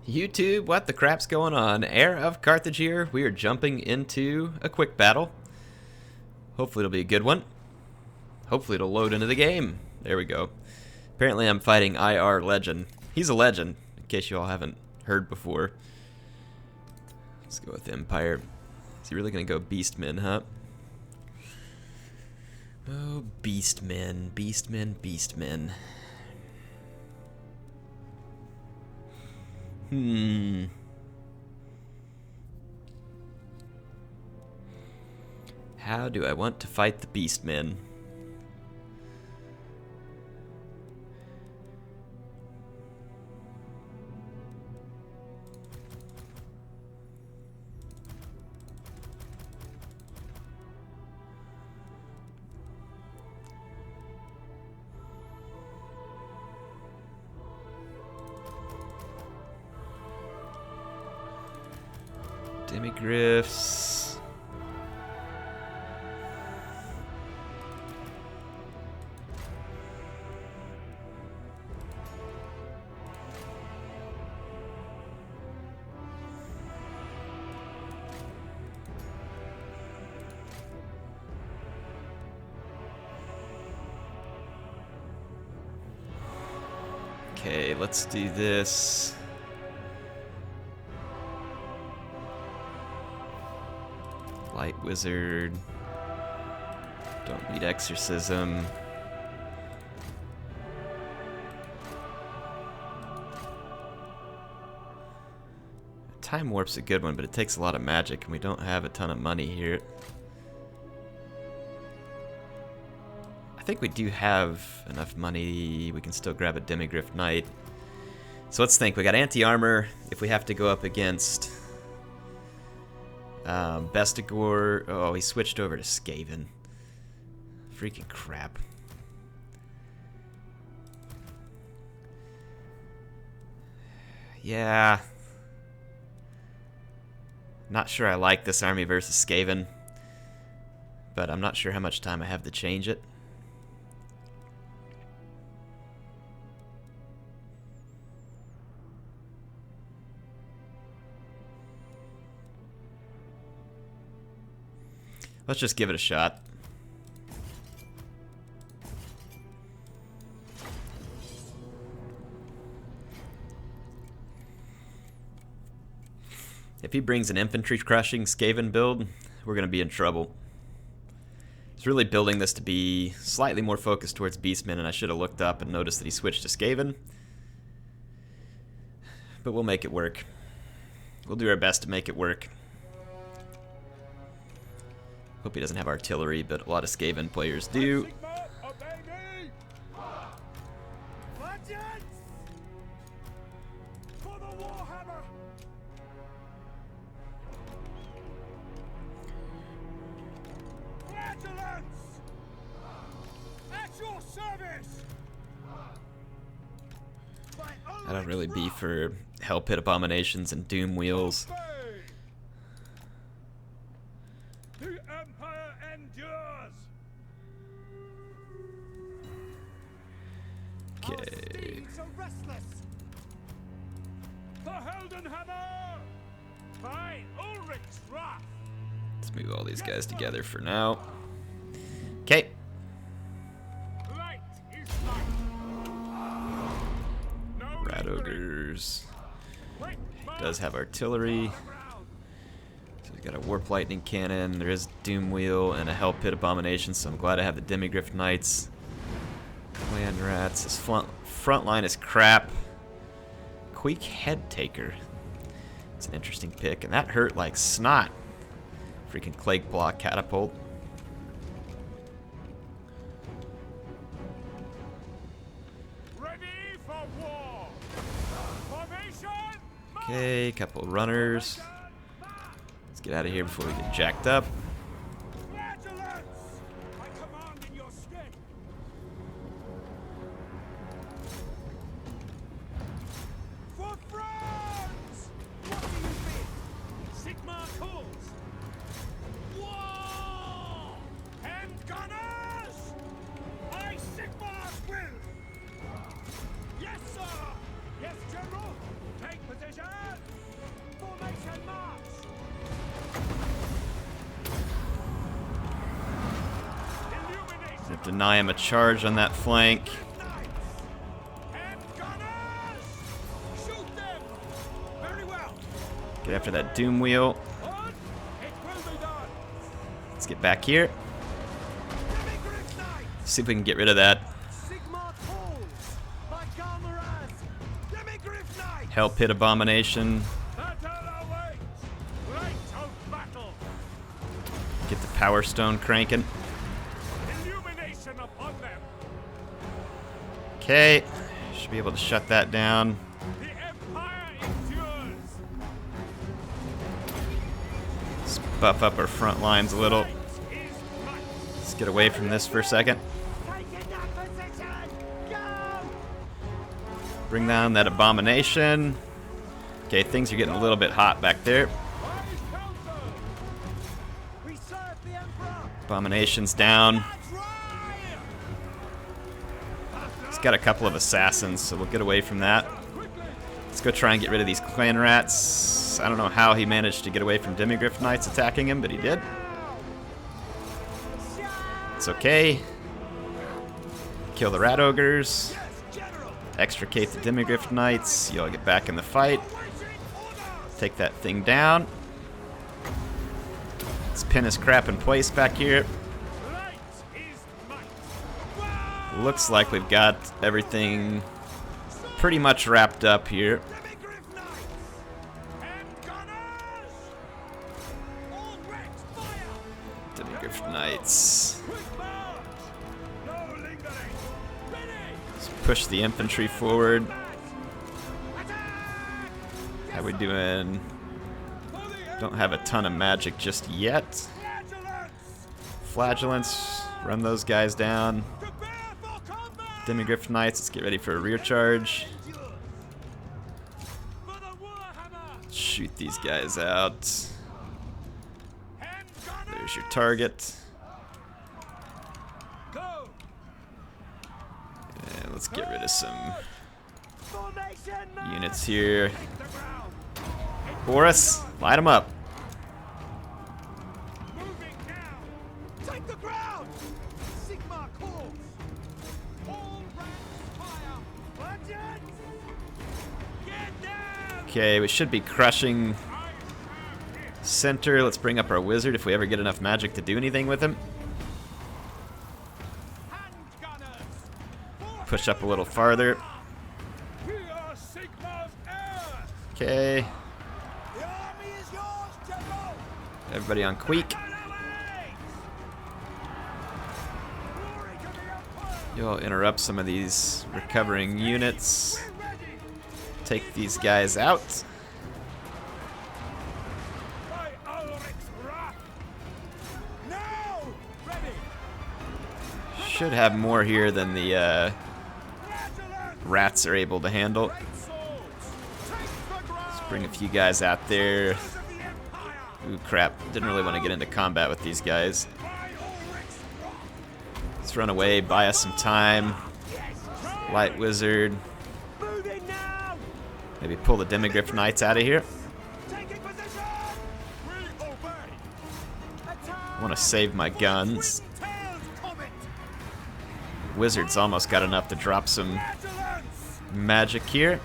YouTube, what the crap's going on? HeirofCarthage here. We are jumping into a quick battle. Hopefully it'll be a good one. Hopefully it'll load into the game. There we go. Apparently I'm fighting IR Legend. He's a legend, in case you all haven't heard before. Let's go with Empire. Is he really gonna go Beastmen, huh? Oh, Beastmen, Beastmen, Beastmen. How do I want to fight the Beastmen? Demigriffs. Okay, let's do this. Light Wizard. Don't need Exorcism. Time Warp's a good one, but it takes a lot of magic, and we don't have a ton of money here. I think we do have enough money. We can still grab a Demigriff Knight. So let's think. We got anti-armor if we have to go up against Bestigor. Oh, he switched over to Skaven. Freaking crap. Yeah. Not sure I like this army versus Skaven, but I'm not sure how much time I have to change it. Let's just give it a shot. If he brings an infantry crushing Skaven build, we're going to be in trouble. He's really building this to be slightly more focused towards Beastmen, and I should have looked up and noticed that he switched to Skaven. But we'll make it work. We'll do our best to make it work. Hope he doesn't have artillery, but a lot of Skaven players do. For the Warhammer! Flagellants! At your service! I don't really be for Hell Pit Abominations and Doom Wheels. The Empire endures! Okay. The Heldenhammer! By Ulrich's wrath! Let's move all these guys together for now. Okay. Light is light! No Rat Ogres. He does have artillery. So he's got a Warp Lightning Cannon. There is Doom Wheel and a Hell Pit Abomination, so I'm glad I have the Demigriff Knights. Clan Rats. His front line is crap. Queek Head Taker. It's an interesting pick, and that hurt like snot. Freaking Plague Block Catapult. Ready for war! Formation! Okay, couple of runners. Let's get out of here before we get jacked up. Flagellants! I command in your stead! For France! What do you bid? Sigmar calls! War! And gunners! I Sigmar's will! Yes, sir! Yes, General! Take position! deny him a charge on that flank. Hand gunners! Shoot them! Very well. Get after that doom wheel. On! It will be done. Let's get back here. Demigryph Knights! See if we can get rid of that. Sigmar calls! My comrades! Demigryph Knights! Hell Pit Abomination. Battle awaits! Light of battle! Get the Power Stone cranking. Illumination upon them! Okay. Should be able to shut that down. The Empire endures! Let's buff up our front lines a little. Might is might! Let's get away from this for a second. Taking that position! Go! Bring down that Abomination. Okay, things are getting a little bit hot back there. Wise counsel! We serve the Emperor! Abomination's down. That's right! He's got a couple of assassins, so we'll get away from that. Quickly! Let's go try and get rid of these clan rats. I don't know how he managed to get away from Demigryph Knights attacking him, but he did. It's okay. Kill the rat ogres. Yes, General! Extricate the Demigryph Knights. Y'all get back in the fight. Waiting orders! Take that thing down. Let's pin his crap in place back here. Light is might! Looks like we've got everything pretty much wrapped up here. Demigryph Knights! Hand gunners! All ranks fire! Demigryph Knights. Quick march! No lingering! Ready! Let's push the infantry forward. Attack! How we doing? Don't have a ton of magic just yet. Flagellants! Flagellants, run those guys down. Prepare for combat! Demigryph Knights, let's get ready for a rear charge. For the Warhammer! Shoot these guys out. Hand gunners! There's your target. Go! And let's get rid of some Formation march! units here. Take the ground! Boris, light them up. Moving now! Take the ground! Sigmar calls! All ranks fire! Legend! Get down! Okay, we should be crushing center. Let's bring up our wizard if we ever get enough magic to do anything with him. Hand gunners! Push up a little farther. We are Sigmar's heirs! Okay, The army is yours, General! everybody on Queek. Glory to the Empire! You'll interrupt some of these recovering units. We're ready! Take these guys out. By Ulrich's wrath! Now! Ready! Should have more here than the Flagellants! rats are able to handle. Great swords! Take the ground! Bring a few guys out there. Of the Empire! Ooh, crap. Didn't really want to get into combat with these guys. By Ulrich's wrath! Let's run away, buy us some time. Light Wizard. Moving now! Maybe pull the Demigryph Knights out of here. Taking position! We obey! Attack! I want to save my guns. Tails comet! Wizard's almost got enough to drop some Flagellants! magic here.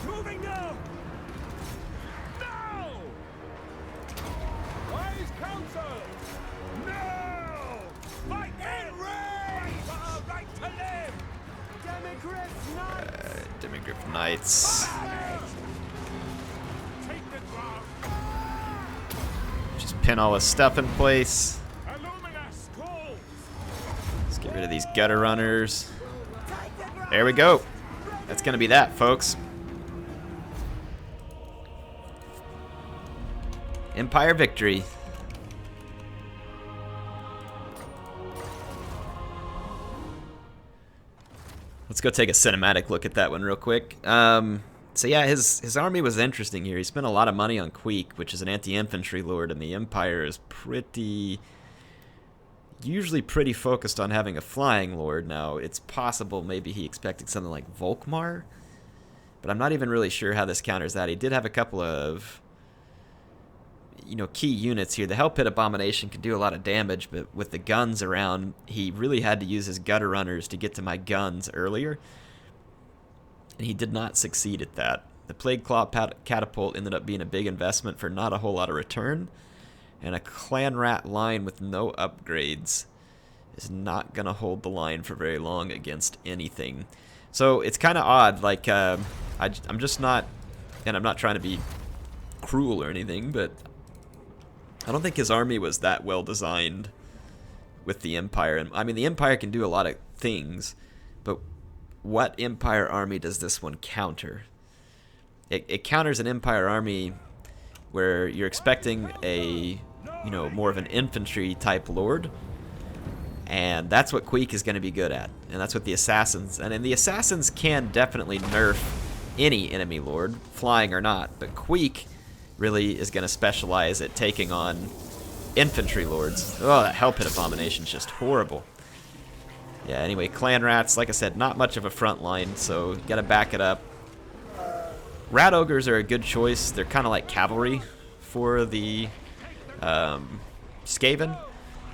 Moving now! Now! Wise counsel! No! Fight and rage for our right to live! Demigryph Knights! Demigryph Knights. Take the ground! Just pin all his stuff in place. Illuminous calls! Let's get rid of these gutter runners. Take the ground! There we go. That's going to be that, folks. Empire victory. Let's go take a cinematic look at that one real quick. So yeah, his army was interesting here. He spent a lot of money on Queek, which is an anti-infantry lord, and the Empire is usually pretty focused on having a flying lord. Now, it's possible maybe he expected something like Volkmar, but I'm not even really sure how this counters that. He did have a couple of you know, key units here. The Hell Pit Abomination can do a lot of damage, but with the guns around, he really had to use his gutter runners to get to my guns earlier, and he did not succeed at that. The Plague Claw Catapult ended up being a big investment for not a whole lot of return, and a Clan Rat line with no upgrades is not going to hold the line for very long against anything. So it's kind of odd, like, I'm just not, and I'm not trying to be cruel or anything, but I don't think his army was that well designed with the Empire. And I mean, the Empire can do a lot of things, but what Empire army does this one counter? It counters an Empire army where you're expecting a, you know, more of an infantry type lord, and that's what Queek is going to be good at, and that's what the Assassins, and then the Assassins can definitely nerf any enemy lord, flying or not, but Queek really is going to specialize at taking on infantry lords. Oh, that Hell Pit Abomination is just horrible. Yeah, anyway, Clan Rats, like I said, not much of a front line, so you got to back it up. Rat Ogres are a good choice. They're kind of like cavalry for the Skaven.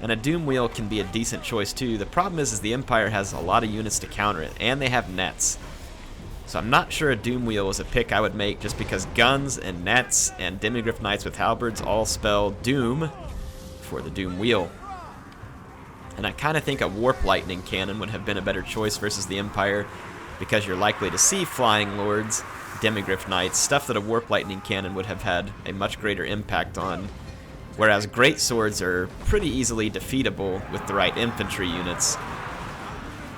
And a Doom Wheel can be a decent choice too. The problem is the Empire has a lot of units to counter it, and they have nets. So I'm not sure a Doom Wheel is a pick I would make, just because guns and nets and Demigryph Knights with halberds all spell doom for the Doom Wheel. And I kind of think a Warp Lightning Cannon would have been a better choice versus the Empire, because you're likely to see Flying Lords, Demigryph Knights, stuff that a Warp Lightning Cannon would have had a much greater impact on. Whereas Great Swords are pretty easily defeatable with the right infantry units.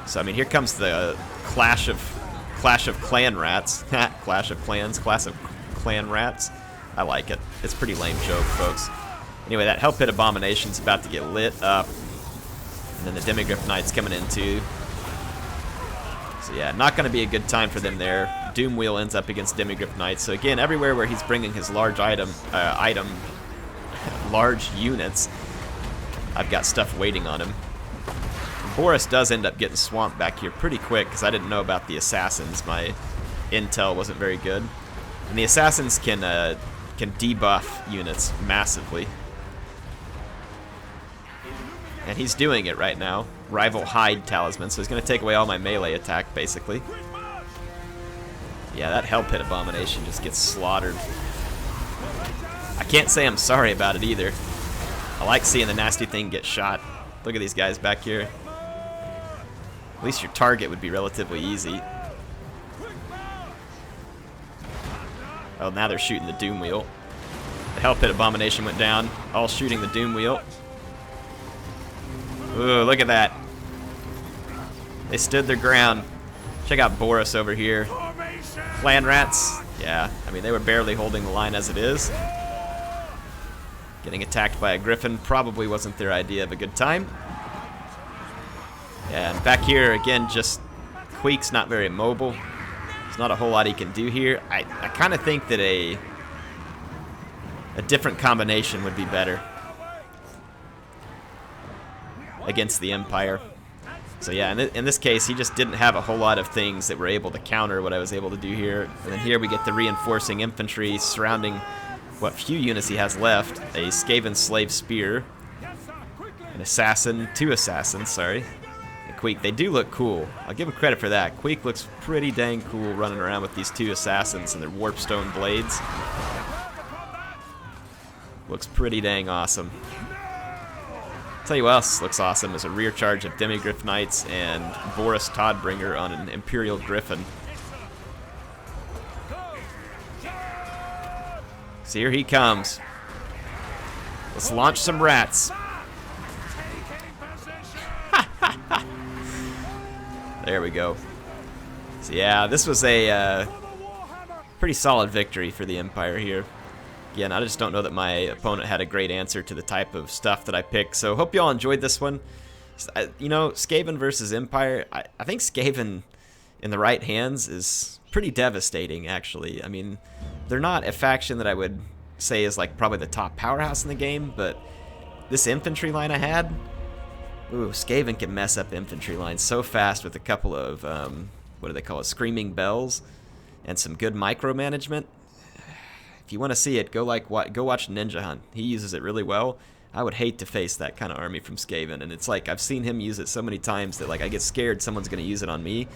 So I mean, here comes the Clash of Clan Rats. Clash of Clans, Clash of Clan Rats. I like it. It's a pretty lame joke, folks. Anyway, that Hell Pit Abomination's about to get lit up. And then the Demigryph Knight's coming in too. So yeah, not going to be a good time for them there. Doom Wheel ends up against Demigryph Knights. So again, everywhere where he's bringing his large large units, I've got stuff waiting on him. Boris does end up getting swamped back here pretty quick, because I didn't know about the Assassins. My intel wasn't very good. And the Assassins can debuff units massively. And he's doing it right now. Rival Hide Talisman, so he's going to take away all my melee attack, basically. Yeah, that Hell Pit Abomination just gets slaughtered. I can't say I'm sorry about it either. I like seeing the nasty thing get shot. Look at these guys back here. At least your target would be relatively easy. Oh, now they're shooting the Doom Wheel. The Hell Pit Abomination went down, all shooting the Doom Wheel. Ooh, look at that. They stood their ground. Check out Boris over here. Clan Rats. Yeah, I mean, they were barely holding the line as it is. Getting attacked by a Griffin probably wasn't their idea of a good time. Yeah, and back here, again, just Queek's not very mobile. There's not a whole lot he can do here. I kind of think that a different combination would be better against the Empire. So yeah, in this case, he just didn't have a whole lot of things that were able to counter what I was able to do here. And then here we get the reinforcing infantry surrounding what few units he has left. A Skaven Slave Spear, an Assassin, 2 Assassins, sorry, and Queek. They do look cool. I'll give him credit for that. Queek looks pretty dang cool running around with these 2 Assassins and their Warpstone blades. Looks pretty dang awesome. Tell you what else looks awesome is a rear charge of Demigryph Knights and Boris Toddbringer on an Imperial Griffin. So here he comes. Let's launch some rats. There we go. So yeah, this was a pretty solid victory for the Empire here. Again, I just don't know that my opponent had a great answer to the type of stuff that I picked. So hope you all enjoyed this one. You know, Skaven versus Empire, I think Skaven in the right hands is pretty devastating, actually. I mean, they're not a faction that I would say is like probably the top powerhouse in the game, but this infantry line I had, ooh, Skaven can mess up infantry lines so fast with a couple of, what do they call it, screaming bells, and some good micromanagement. If you want to see it, go watch Ninja Hunt. He uses it really well. I would hate to face that kind of army from Skaven, and it's like I've seen him use it so many times that like I get scared someone's going to use it on me.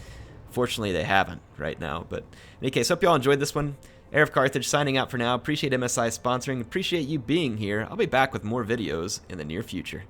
Fortunately, they haven't right now. But in any case, hope you all enjoyed this one. HeirofCarthage signing out for now. Appreciate MSI sponsoring. Appreciate you being here. I'll be back with more videos in the near future.